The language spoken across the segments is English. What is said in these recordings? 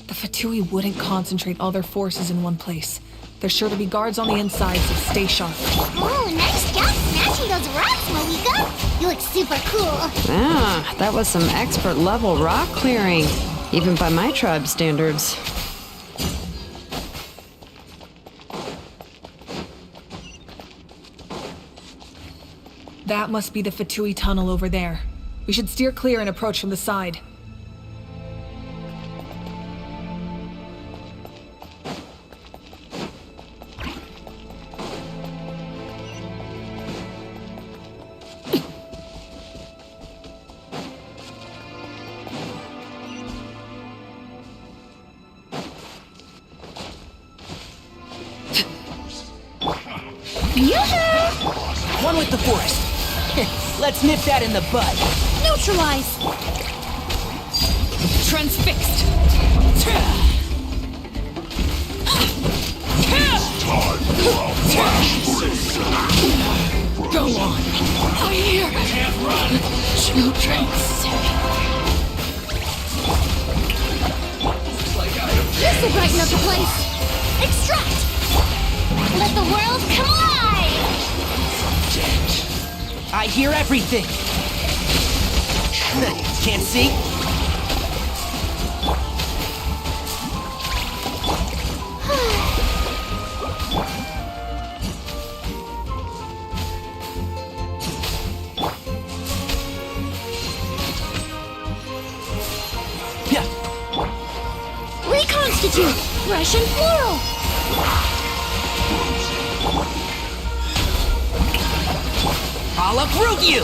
The Fatui wouldn't concentrate all their forces in one place. There's sure to be guards on the inside, so stay sharp. Oh, nice job smashing those rocks, Moeka! You look super cool! Ah, that was some expert-level rock clearing, even by my tribe standards. That must be the Fatui tunnel over there. We should steer clear and approach from the side. One with the forest. Let's nip that in the bud. Neutralize! Transfixed! Go on! I hear children sing. This will brighten up the place! Extract! Let the world come alive! I hear everything. Can't see? Yeah. Reconstitute! Russian floral! I'll uproot you!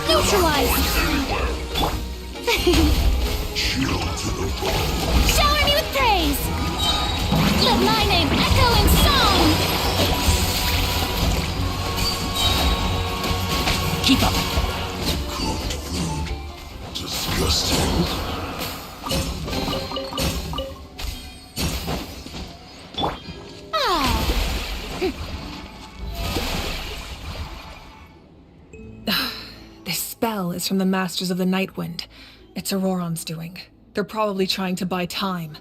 Neutralize! Shower me with praise! Let my name echo in song! Keep up! This spell is from the Masters of the Night Wind. It's Auroron's doing. They're probably trying to buy time.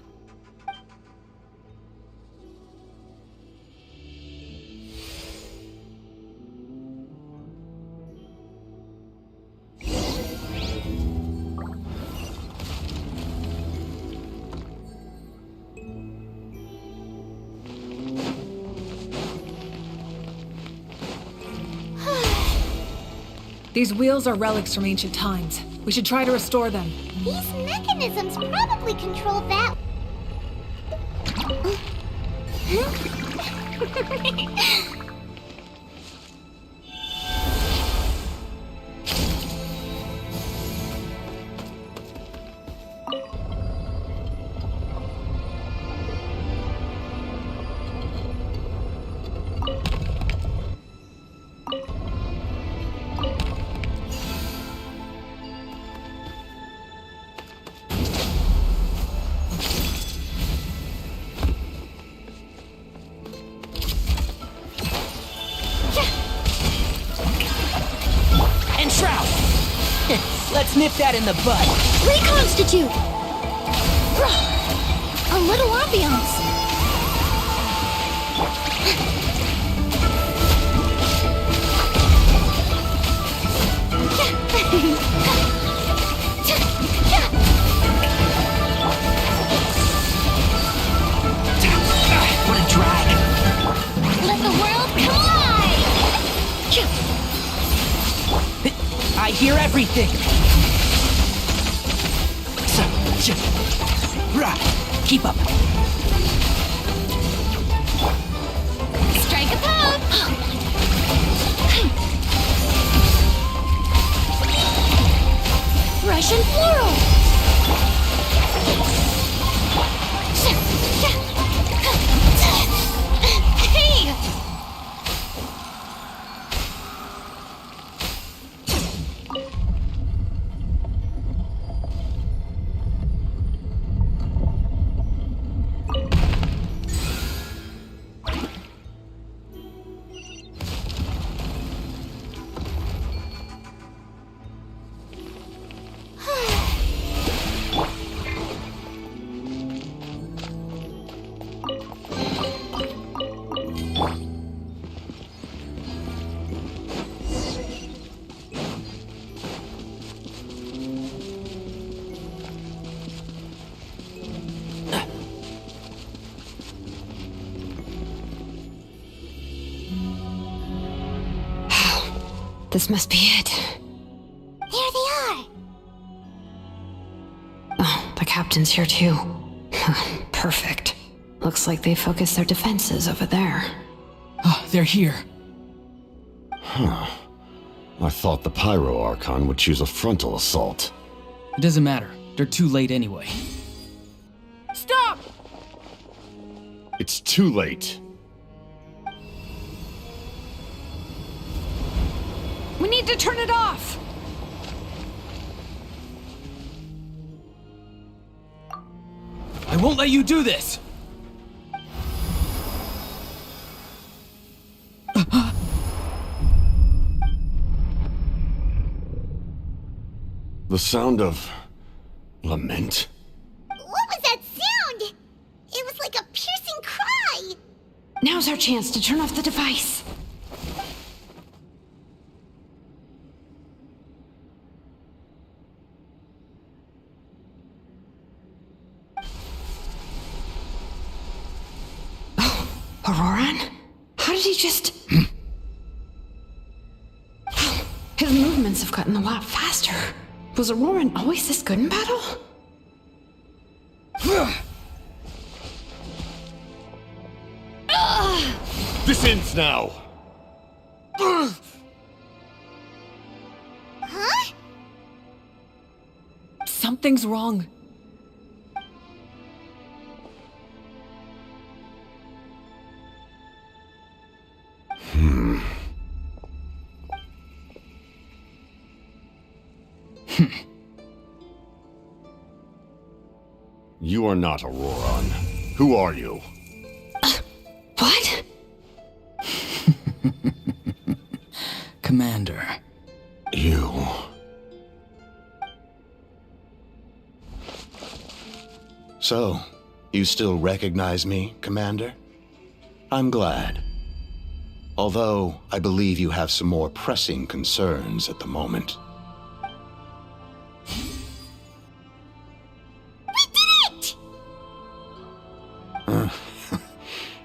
These wheels are relics from ancient times. We should try to restore them. These mechanisms probably control that. Let's nip that in the bud. Reconstitute! A little ambiance. What a drag. Let the world come alive! I hear everything. Keep up. Strike a pose! Russian floral! This must be it. There they are! Oh, the captain's here too. Perfect. Looks like they focused their defenses over there. Oh, they're here. I thought the Pyro Archon would choose a frontal assault. It doesn't matter. They're too late anyway. Stop! It's too late. We need to turn it off! I won't let you do this! The sound of lament? What was that sound? It was like a piercing cry! Now's our chance to turn off the device. Oh, Auroran? How did he just... His movements have gotten a lot faster. Was Auroran always this good in battle? This ends now! Huh? Something's wrong. You are not Auroran. Who are you? What? Commander. You... So, you still recognize me, Commander? I'm glad. Although, I believe you have some more pressing concerns at the moment. We did it!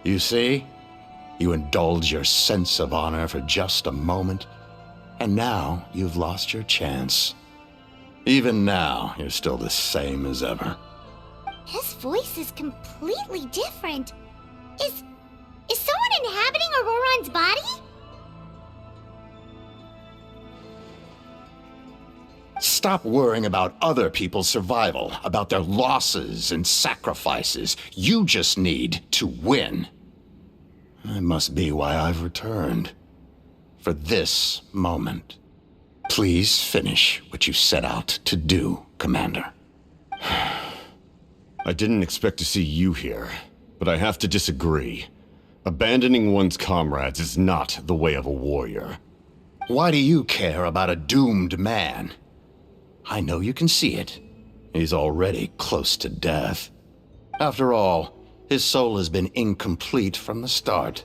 You see? You indulge your sense of honor for just a moment, and now you've lost your chance. Even now, you're still the same as ever. His voice is completely different. Is someone inhabiting Auroran's body? Stop worrying about other people's survival, about their losses and sacrifices. You just need to win. That must be why I've returned. For this moment. Please finish what you set out to do, Commander. I didn't expect to see you here, but I have to disagree. Abandoning one's comrades is not the way of a warrior. Why do you care about a doomed man? I know you can see it. He's already close to death. After all, his soul has been incomplete from the start.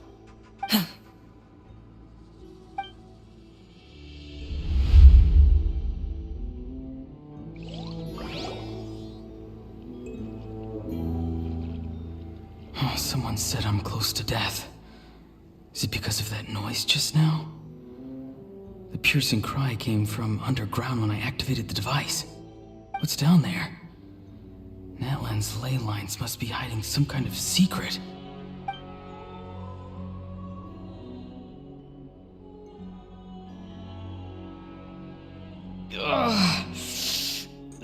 Oh, someone said I'm close to death. Is it because of that noise just now? The piercing cry came from underground when I activated the device. What's down there? Natlan's ley lines must be hiding some kind of secret.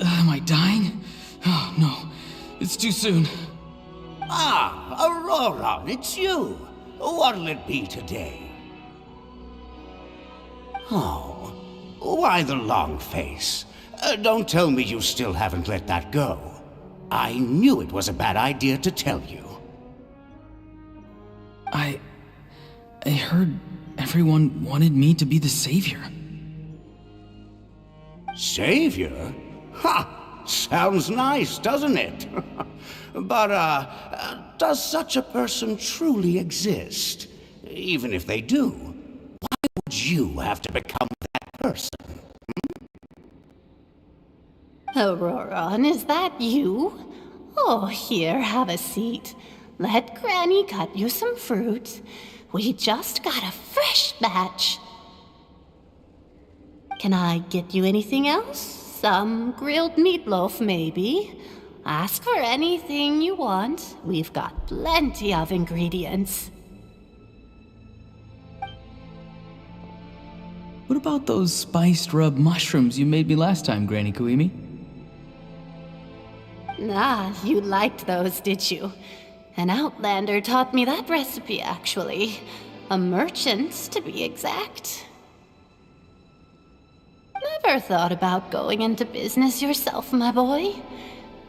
Am I dying? Oh, no. It's too soon. Ah, Aurora, it's you. What'll it be today? Oh, why the long face? Don't tell me you still haven't let that go. I knew it was a bad idea to tell you. I heard everyone wanted me to be the savior. Savior? Ha! Sounds nice, doesn't it? But, does such a person truly exist? Even if they do, why would you have to become that person? Auroran, is that you? Oh, here, have a seat. Let Granny cut you some fruit. We just got a fresh batch. Can I get you anything else? Some grilled meatloaf, maybe? Ask for anything you want. We've got plenty of ingredients. What about those spiced rub mushrooms you made me last time, Granny Kuimi? Ah, you liked those, did you? An outlander taught me that recipe, actually. A merchant, to be exact. Never thought about going into business yourself, my boy?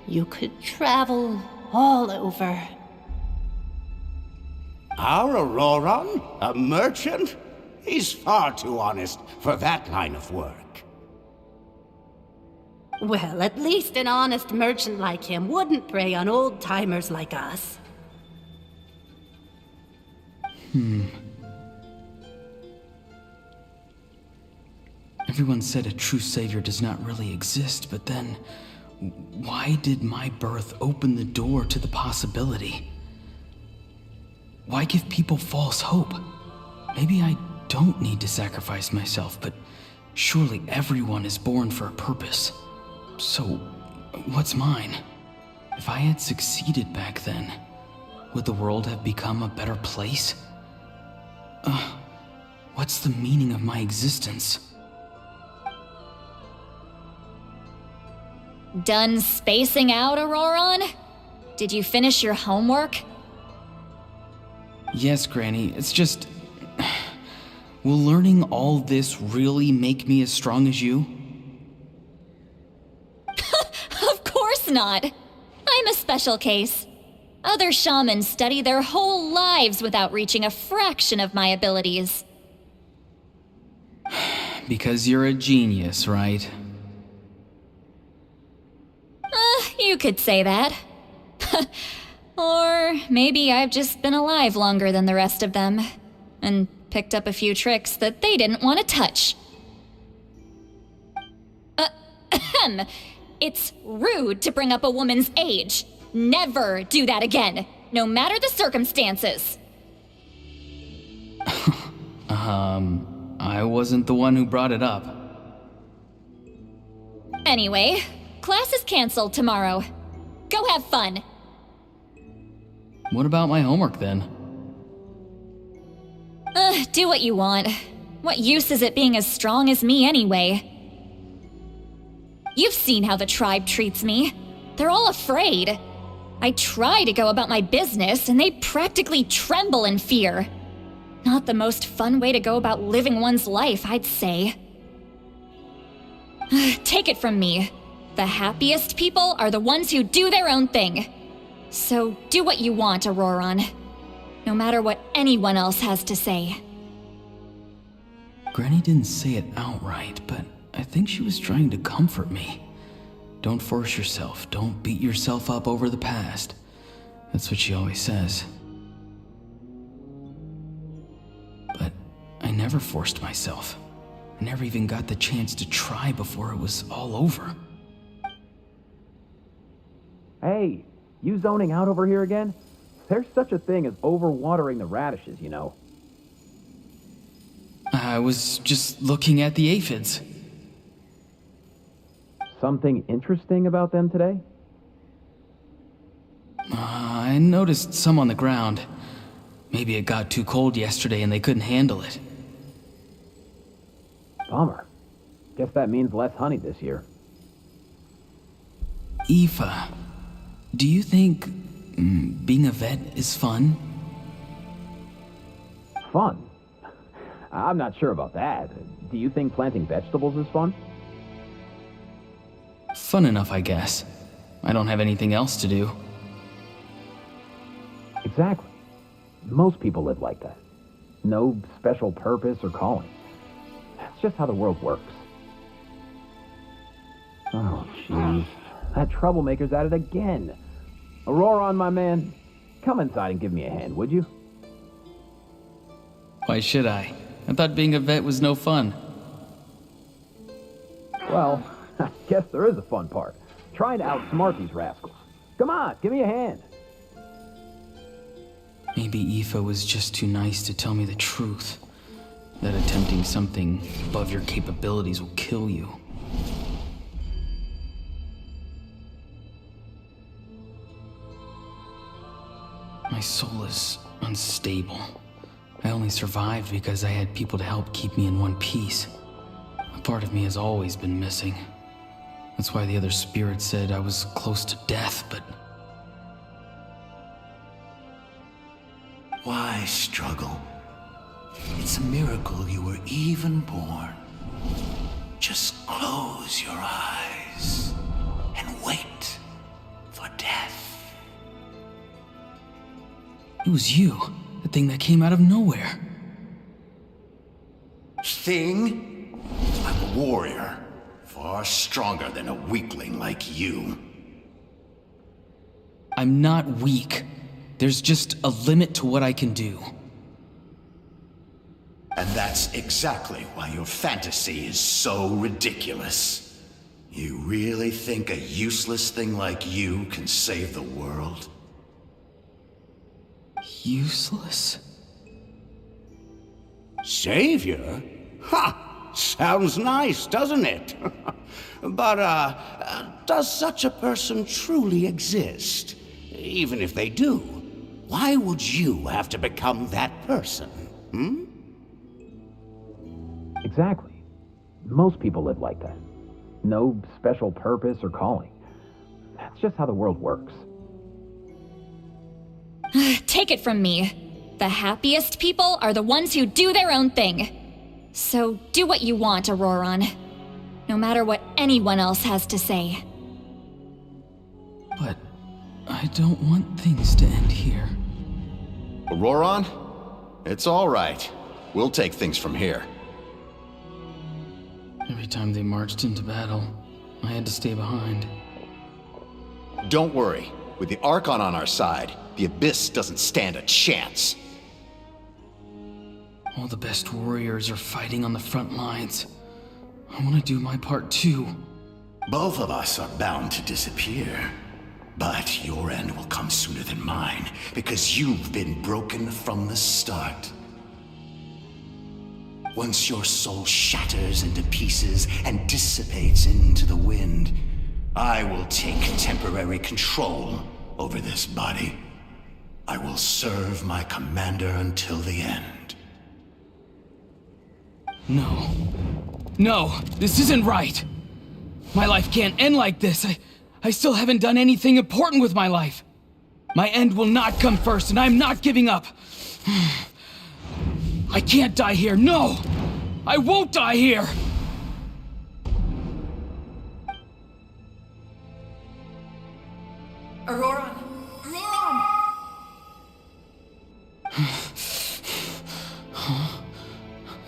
You could travel all over. Our Auroran? A merchant? He's far too honest for that line of work. Well, at least an honest merchant like him wouldn't prey on old-timers like us. Everyone said a true savior does not really exist, but then why did my birth open the door to the possibility? Why give people false hope? Maybe I don't need to sacrifice myself, but surely everyone is born for a purpose. So, what's mine? If I had succeeded back then, would the world have become a better place? What's the meaning of my existence? Done spacing out, Auroran? Did you finish your homework? Yes, Granny, it's just... Will learning all this really make me as strong as you? Of course not. I'm a special case. Other shamans study their whole lives without reaching a fraction of my abilities. Because you're a genius, right? You could say that. Or maybe I've just been alive longer than the rest of them, and picked up a few tricks that they didn't want to touch. It's rude to bring up a woman's age. Never do that again, no matter the circumstances. I wasn't the one who brought it up. Anyway, class is canceled tomorrow. Go have fun. What about my homework then? Do what you want. What use is it being as strong as me anyway? You've seen how the tribe treats me. They're all afraid. I try to go about my business, and they practically tremble in fear. Not the most fun way to go about living one's life, I'd say. Take it from me. The happiest people are the ones who do their own thing. So do what you want, Auroran. No matter what anyone else has to say. Granny didn't say it outright, but I think she was trying to comfort me. Don't force yourself. Don't beat yourself up over the past. That's what she always says. But I never forced myself. I never even got the chance to try before it was all over. Hey, you zoning out over here again? There's such a thing as overwatering the radishes, you know. I was just looking at the aphids. Something interesting about them today? I noticed some on the ground. Maybe it got too cold yesterday and they couldn't handle it. Bummer. Guess that means less honey this year. Aoife, do you think being a vet is fun? Fun? I'm not sure about that. Do you think planting vegetables is fun? Fun enough, I guess. I don't have anything else to do. Exactly. Most people live like that. No special purpose or calling. That's just how the world works. Oh, jeez. That troublemaker's at it again. Auroran, my man, come inside and give me a hand, would you? Why should I? I thought being a vet was no fun. Well, I guess there is a fun part. Trying to outsmart these rascals. Come on, give me a hand. Maybe Aoife was just too nice to tell me the truth. that attempting something above your capabilities will kill you. My soul is unstable. I only survived because I had people to help keep me in one piece. A part of me has always been missing. That's why the other spirits said I was close to death, but... Why struggle? It's a miracle you were even born. Just close your eyes and wait for death. It was you, the thing that came out of nowhere. Thing? I'm a warrior. Far stronger than a weakling like you. I'm not weak. There's just a limit to what I can do. And that's exactly why your fantasy is so ridiculous. You really think a useless thing like you can save the world? Useless? Savior? Ha! Sounds nice, doesn't it? But, does such a person truly exist? Even if they do, why would you have to become that person? Hmm? Exactly. Most people live like that. No special purpose or calling. That's just how the world works. Take it from me. The happiest people are the ones who do their own thing. So do what you want, Auroron. No matter what anyone else has to say. But I don't want things to end here. Auroron? It's all right. We'll take things from here. Every time they marched into battle, I had to stay behind. Don't worry. With the Archon on our side, the Abyss doesn't stand a chance. All the best warriors are fighting on the front lines. I want to do my part too. Both of us are bound to disappear. But your end will come sooner than mine, because you've been broken from the start. Once your soul shatters into pieces and dissipates into the wind, I will take temporary control over this body. I will serve my commander until the end. No. No, this isn't right. My life can't end like this. I still haven't done anything important with my life. My end will not come first, and I'm not giving up. I can't die here. No! I won't die here! Auroron! Auroron!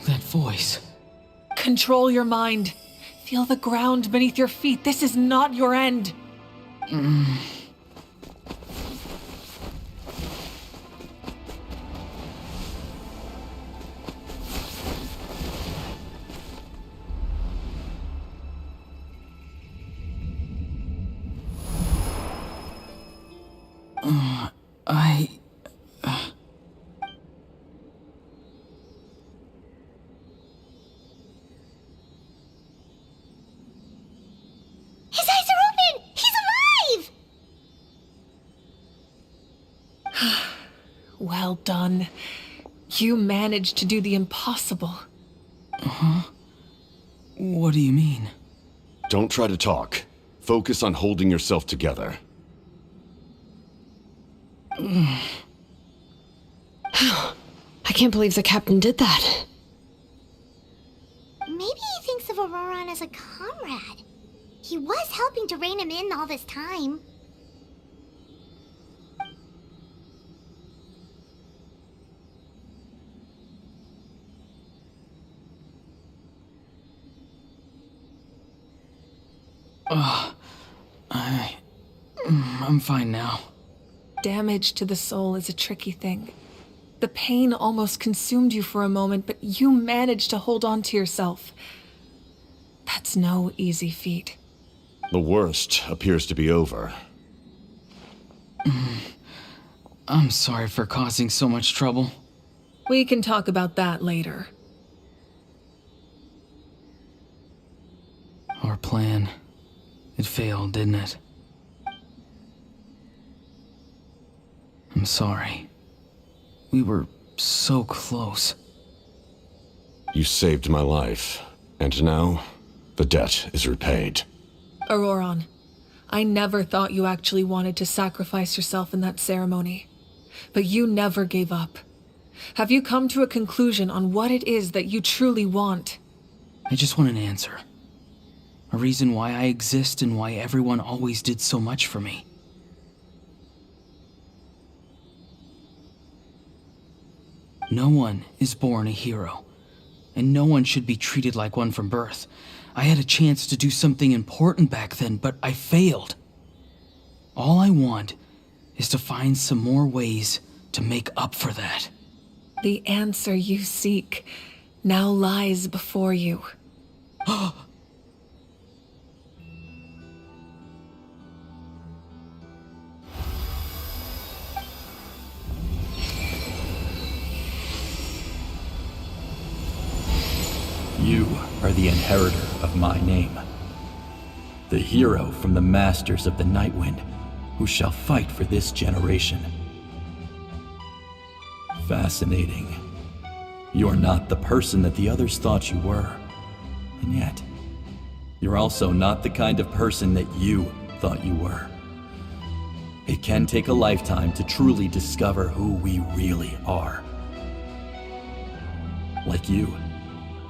That voice. Control your mind. Feel the ground beneath your feet. This is not your end. His eyes are open! He's alive! Well done. You managed to do the impossible. What do you mean? Don't try to talk. Focus on holding yourself together. I can't believe the captain did that. Maybe he thinks of Auroron as a comrade. He was helping to rein him in all this time. I'm fine now. Damage to the soul is a tricky thing. The pain almost consumed you for a moment, but you managed to hold on to yourself. That's no easy feat. The worst appears to be over. I'm sorry for causing so much trouble. We can talk about that later. plan. It failed, didn't it? I'm sorry. We were so close. You saved my life, and now the debt is repaid. Auroron, I never thought you actually wanted to sacrifice yourself in that ceremony. But you never gave up. Have you come to a conclusion on what it is that you truly want? I just want an answer. A reason why I exist and why everyone always did so much for me. No one is born a hero, and no one should be treated like one from birth. I had a chance to do something important back then, but I failed. All I want is to find some more ways to make up for that. The answer you seek now lies before you. You are the inheritor of my name. The hero from the masters of the Nightwind, who shall fight for this generation. Fascinating. You're not the person that the others thought you were. And yet, you're also not the kind of person that you thought you were. It can take a lifetime to truly discover who we really are. Like you,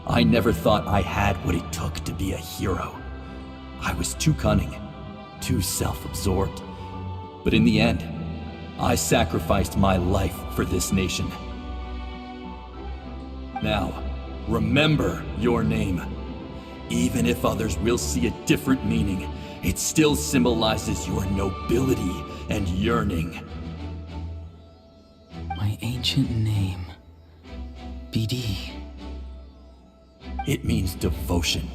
I never thought I had what it took to be a hero. I was too cunning, too self-absorbed. But in the end, I sacrificed my life for this nation. Now, remember your name. Even if others will see a different meaning, it still symbolizes your nobility and yearning. My ancient name, BD. It means devotion.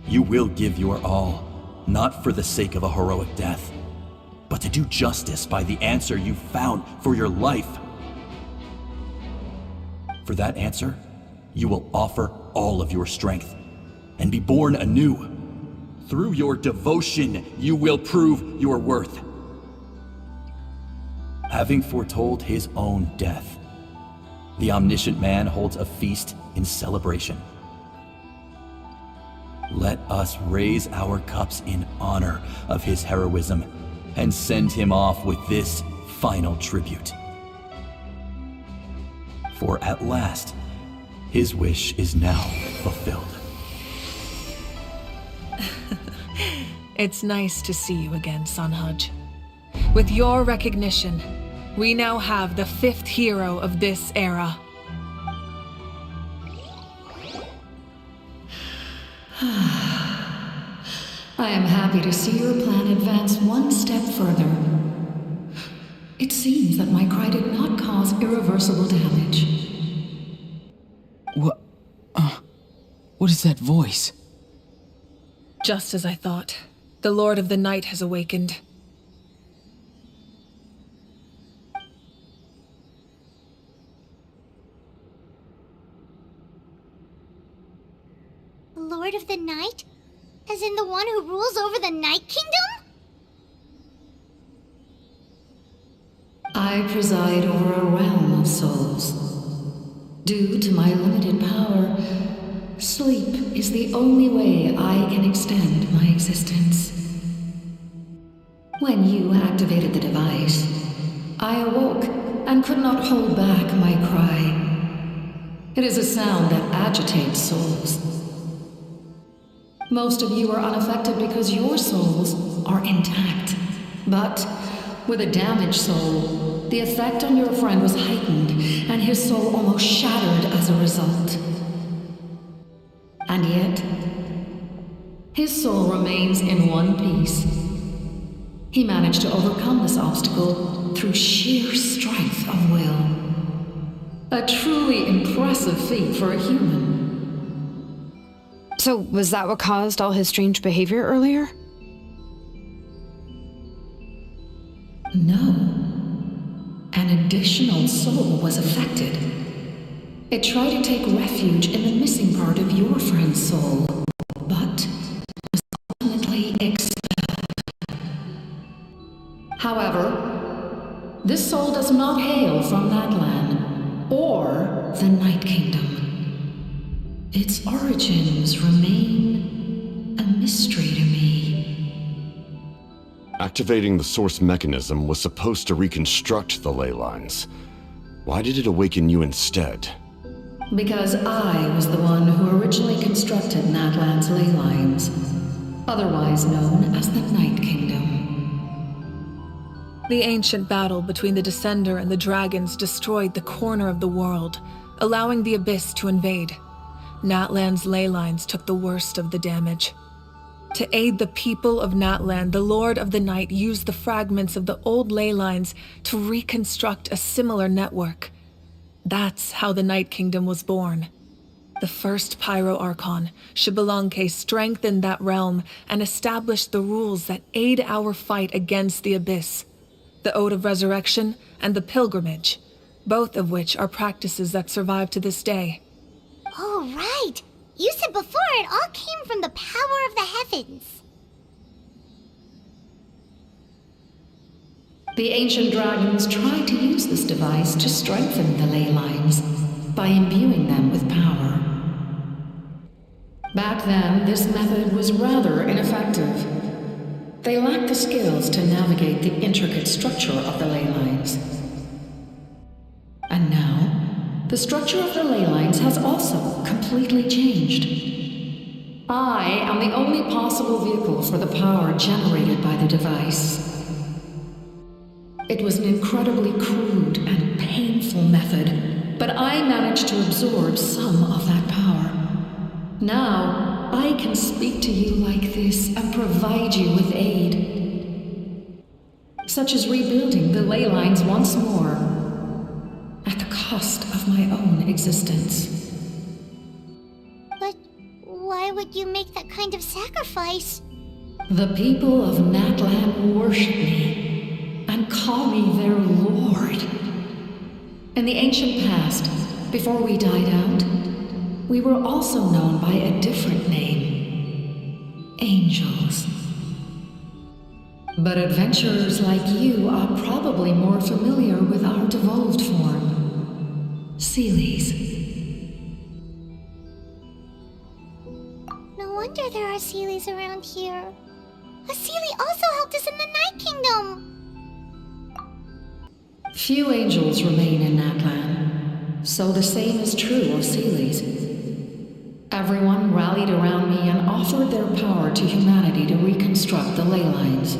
You will give your all, not for the sake of a heroic death, but to do justice by the answer you found for your life. For that answer, you will offer all of your strength and be born anew. Through your devotion, you will prove your worth. Having foretold his own death, the omniscient man holds a feast in celebration. Let us raise our cups in honor of his heroism and send him off with this final tribute. For at last, his wish is now fulfilled. It's nice to see you again, Sunhudge. With your recognition, we now have the 5th hero of this era. I am happy to see your plan advance one step further. It seems that my cry did not cause irreversible damage. What is that voice? Just as I thought. The Lord of the Night has awakened. The Lord of the Night? As in the one who rules over the Night Kingdom? I preside over a realm of souls. Due to my limited power, sleep is the only way I can extend my existence. When you activated the device, I awoke and could not hold back my cry. It is a sound that agitates souls. Most of you are unaffected because your souls are intact. But with a damaged soul, the effect on your friend was heightened, and his soul almost shattered as a result. And yet, his soul remains in one piece. He managed to overcome this obstacle through sheer strength of will. A truly impressive feat for a human. So, was that what caused all his strange behavior earlier? No. An additional soul was affected. It tried to take refuge in the missing part of your friend's soul, but was However, this soul does not hail from that land or the Night Kingdom. Its origins remain a mystery to me. Activating the source mechanism was supposed to reconstruct the ley lines. Why did it awaken you instead? Because I was the one who originally constructed Natlan's ley lines, otherwise known as the Night Kingdom. The ancient battle between the Descender and the dragons destroyed the corner of the world, allowing the Abyss to invade. Natlan's ley lines took the worst of the damage. To aid the people of Natlan, the Lord of the Night used the fragments of the old ley lines to reconstruct a similar network. That's how the Night Kingdom was born. The first Pyro Archon, Xbalanque, strengthened that realm and established the rules that aid our fight against the Abyss. The Ode of Resurrection and the Pilgrimage, both of which are practices that survive to this day. Oh, right! You said before it all came from the power of the heavens. The ancient dragons tried to use this device to strengthen the ley lines by imbuing them with power. Back then, this method was rather ineffective. They lacked the skills to navigate the intricate structure of the ley lines. And now, the structure of the ley lines has also completely changed. I am the only possible vehicle for the power generated by the device. It was an incredibly crude and painful method, but I managed to absorb some of that power. Now, I can speak to you like this and provide you with aid, such as rebuilding the ley lines once more, at the cost of my own existence. But why would you make that kind of sacrifice? The people of Natlan worship me and call me their lord. In the ancient past, before we died out, we were also known by a different name: angels. But adventurers like you are probably more familiar with our devolved form, Seelies. No wonder there are Seelies around here. A Seelie also helped us in the Night Kingdom. Few angels remain in Natlan, so the same is true of Seelies. Everyone rallied around me and offered their power to humanity to reconstruct the ley lines.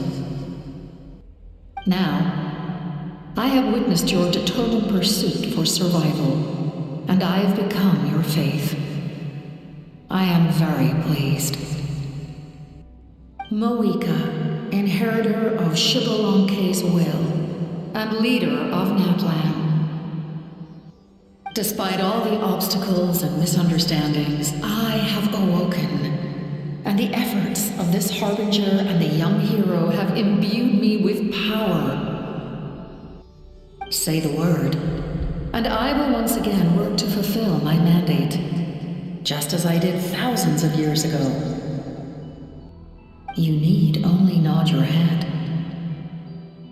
Now, I have witnessed your determined pursuit for survival, and I have become your faith. I am very pleased. Moika, inheritor of Xbalanque's will, and leader of Natlan. Despite all the obstacles and misunderstandings, I have awoken, and the efforts of this harbinger and the young hero have imbued me with power. Say the word, and I will once again work to fulfill my mandate, just as I did thousands of years ago. You need only nod your head.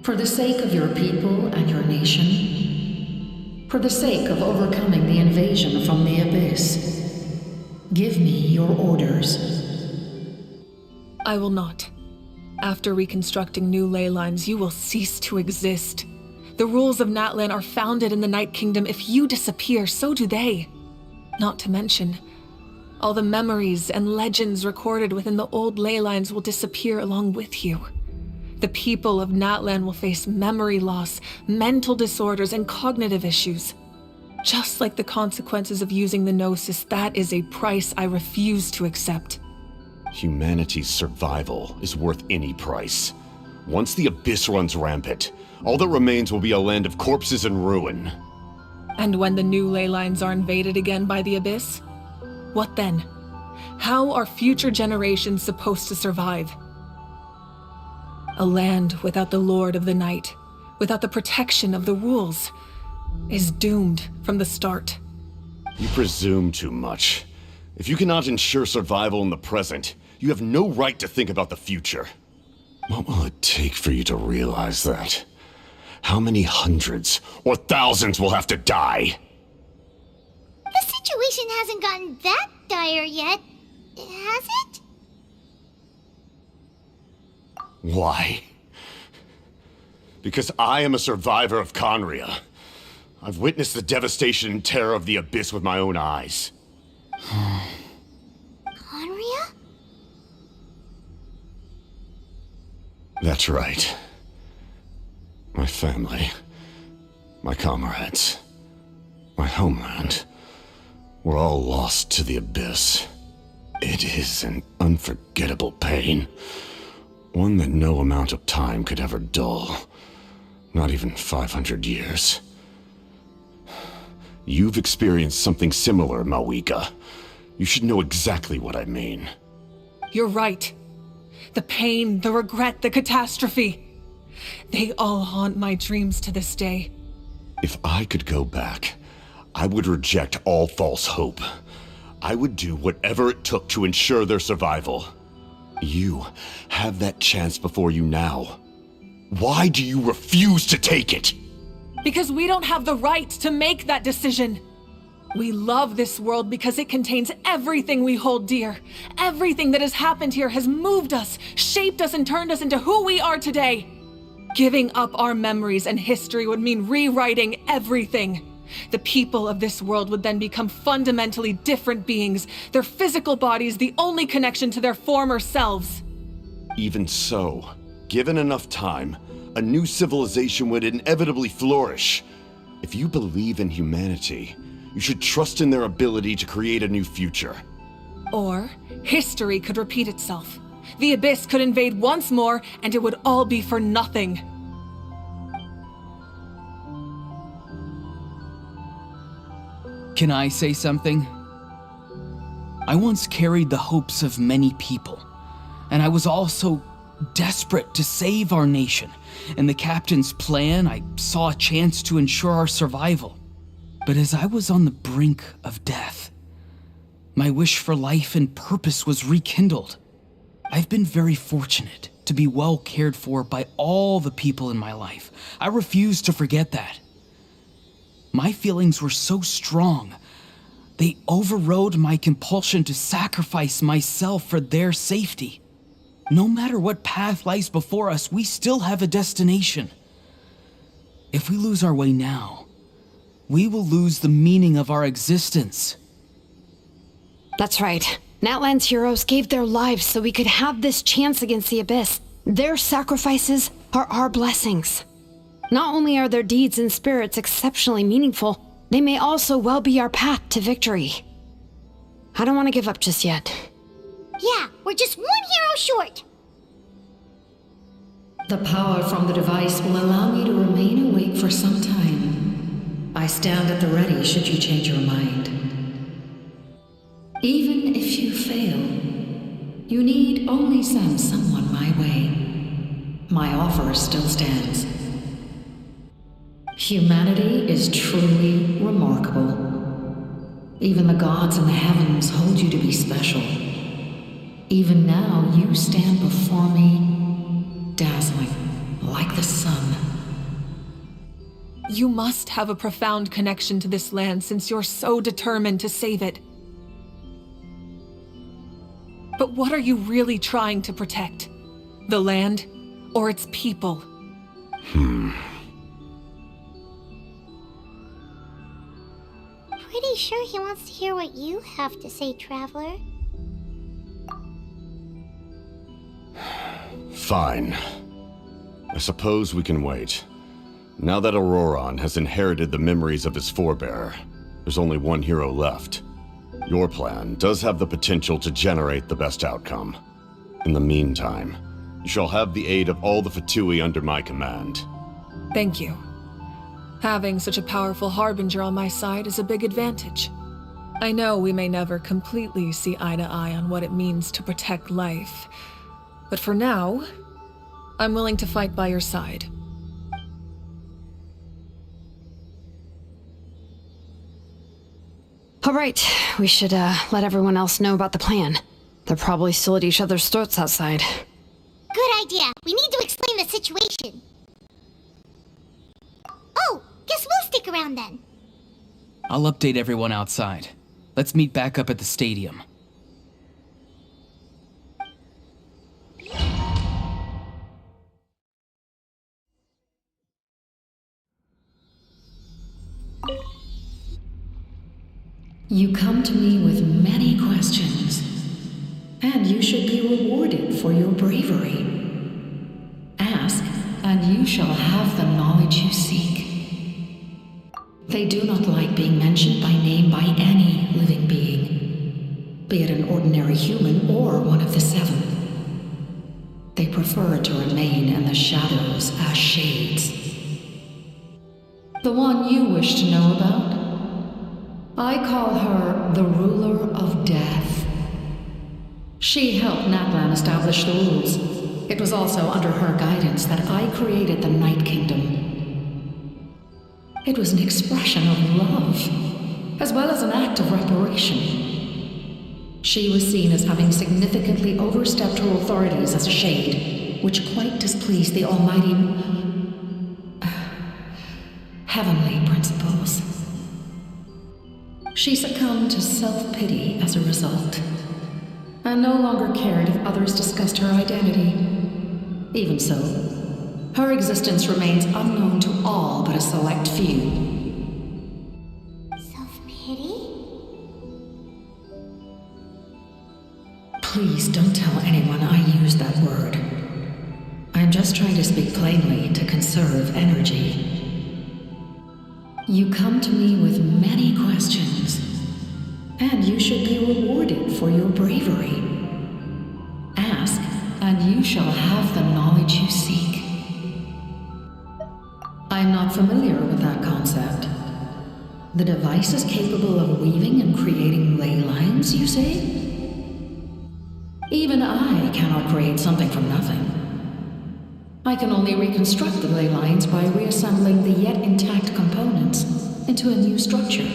For the sake of your people and your nation, for the sake of overcoming the invasion from the Abyss, give me your orders. I will not. After reconstructing new ley lines, you will cease to exist. The rules of Natlan are founded in the Night Kingdom. If you disappear, so do they. Not to mention, all the memories and legends recorded within the old ley lines will disappear along with you. The people of Natlan will face memory loss, mental disorders, and cognitive issues. Just like the consequences of using the Gnosis, that is a price I refuse to accept. Humanity's survival is worth any price. Once the Abyss runs rampant, all that remains will be a land of corpses and ruin. And when the new ley lines are invaded again by the Abyss? What then? How are future generations supposed to survive? A land without the Lord of the Night, without the protection of the rules, is doomed from the start. You presume too much. If you cannot ensure survival in the present, you have no right to think about the future. What will it take for you to realize that? How many hundreds or thousands will have to die? The situation hasn't gotten that dire yet, has it? Why? Because I am a survivor of Conria. I've witnessed the devastation and terror of the Abyss with my own eyes. Conria? That's right. My family, my comrades, my homeland, were all lost to the Abyss. It is an unforgettable pain. One that no amount of time could ever dull. Not even 500 years. You've experienced something similar, Mawika. You should know exactly what I mean. You're right. The pain, the regret, the catastrophe. They all haunt my dreams to this day. If I could go back, I would reject all false hope. I would do whatever it took to ensure their survival. You have that chance before you now. Why do you refuse to take it? Because we don't have the right to make that decision. We love this world because it contains everything we hold dear. Everything that has happened here has moved us, shaped us, and turned us into who we are today. Giving up our memories and history would mean rewriting everything. The people of this world would then become fundamentally different beings, their physical bodies the only connection to their former selves. Even so, given enough time, a new civilization would inevitably flourish. If you believe in humanity, you should trust in their ability to create a new future. Or, history could repeat itself. The Abyss could invade once more, and it would all be for nothing. Can I say something? I once carried the hopes of many people, and I was also desperate to save our nation. In the captain's plan, I saw a chance to ensure our survival. But as I was on the brink of death, my wish for life and purpose was rekindled. I've been very fortunate to be well cared for by all the people in my life. I refuse to forget that. My feelings were so strong, they overrode my compulsion to sacrifice myself for their safety. No matter what path lies before us, we still have a destination. If we lose our way now, we will lose the meaning of our existence. That's right. Natlan's heroes gave their lives so we could have this chance against the Abyss. Their sacrifices are our blessings. Not only are their deeds and spirits exceptionally meaningful, they may also well be our path to victory. I don't want to give up just yet. Yeah, we're just one hero short. The power from the device will allow me to remain awake for some time. I stand at the ready should you change your mind. Even if you fail, you need only send someone my way. My offer still stands. Humanity is truly remarkable. Even the gods in the heavens hold you to be special. Even now, you stand before me, dazzling, like the sun. You must have a profound connection to this land since you're so determined to save it. But what are you really trying to protect? The land or its people? Pretty sure he wants to hear what you have to say, Traveler. Fine. I suppose we can wait. Now that Auroron has inherited the memories of his forebearer, there's only one hero left. Your plan does have the potential to generate the best outcome. In the meantime, you shall have the aid of all the Fatui under my command. Thank you. Having such a powerful harbinger on my side is a big advantage. I know we may never completely see eye to eye on what it means to protect life, but for now, I'm willing to fight by your side. All right, we should let everyone else know about the plan. They're probably still at each other's throats outside. Good idea. We need to explain the situation. Oh, guess we'll stick around then. I'll update everyone outside. Let's meet back up at the stadium. You come to me with many questions, and you should be rewarded for your bravery. Ask, and you shall have the knowledge you seek. They do not like being mentioned by name by any living being, be it an ordinary human or one of the seven. They prefer to remain in the shadows as shades. The one you wish to know about? I call her the ruler of death. She helped Natlan establish the rules. It was also under her guidance that I created the Night Kingdom. It was an expression of love, as well as an act of reparation. She was seen as having significantly overstepped her authorities as a shade, which quite displeased the almighty heavenly principles. She succumbed to self-pity as a result, and no longer cared if others discussed her identity. Even so, her existence remains unknown to all but a select few. Self-pity? Please don't tell anyone I used that word. I'm just trying to speak plainly to conserve energy. You come to me with many questions, and you should be rewarded for your bravery. Ask, and you shall have the knowledge you seek. I'm not familiar with that concept. The device is capable of weaving and creating ley lines, you say? Even I cannot create something from nothing. I can only reconstruct the ley lines by reassembling the yet intact components into a new structure.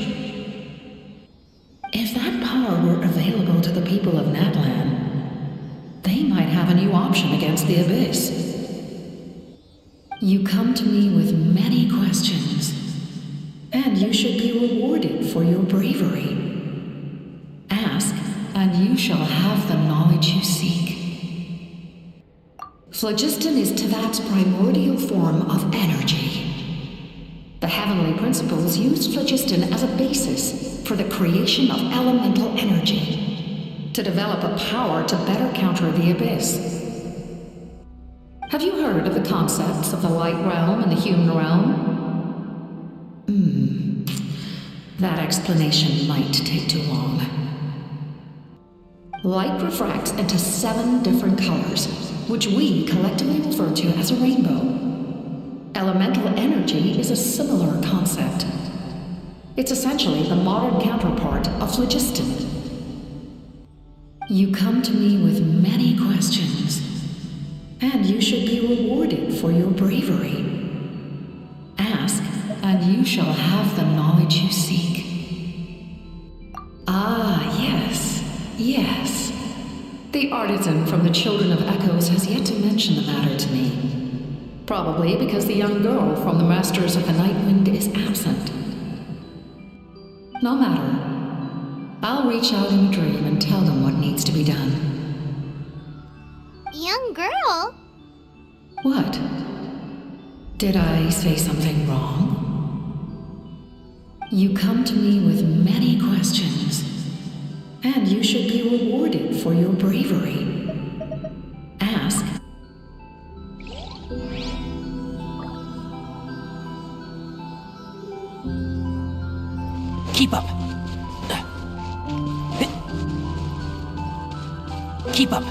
If that power were available to the people of Natlan, they might have a new option against the Abyss. You come to me with many questions, and you should be rewarded for your bravery. Ask, and you shall have the knowledge you seek. Phlogiston is Tevat's primordial form of energy. The heavenly principles used phlogiston as a basis for the creation of elemental energy, to develop a power to better counter the Abyss. Have you heard of the concepts of the light realm and the human realm? That explanation might take too long. Light refracts into 7 different colors, which we collectively refer to as a rainbow. Elemental energy is a similar concept. It's essentially the modern counterpart of phlogiston. You come to me with many questions, and you should be rewarded for your bravery. Ask, and you shall have the knowledge you seek. Ah, yes, yes. The artisan from the Children of Echoes has yet to mention the matter to me. Probably because the young girl from the Masters of the Night Wind is absent. No matter. I'll reach out in a dream and tell them what needs to be done. Young girl? What? Did I say something wrong? You come to me with many questions, and you should be rewarded for your bravery. Ask. Keep up. Keep up.